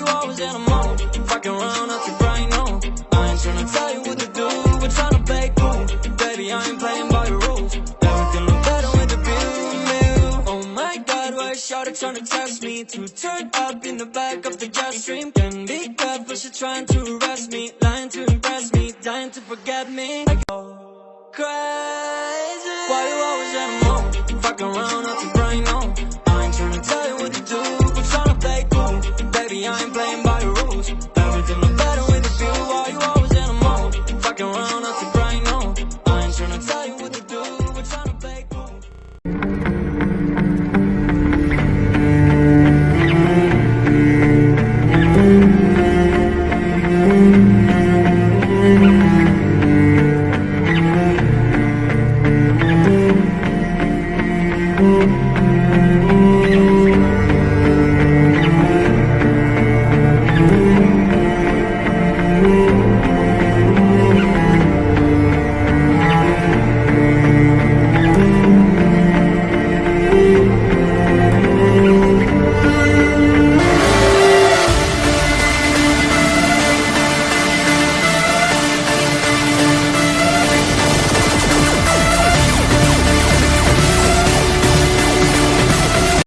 you always in a mood? Fucking around, I keep right on. I ain't tryna tell you what to do, we're tryna play cool. Baby, I ain't playing by your rules. Everything look better with the view. Oh my God, why is shawty tryna test me? To turn up in the back of the jet stream. Can be careful, she trying to arrest me. Lying to impress me, dying to forget me. Crazy. Why you always in a mood? Fucking around, I keep right on. I ain't tryna tell you what to do, we're tryna play cool. Baby, I ain't playing by your rules. Everything look better with the view. Why you always in a mood? Fucking around, I keep right on. I ain't tryna tell you what to do, we're tryna play cool. Mm-hmm.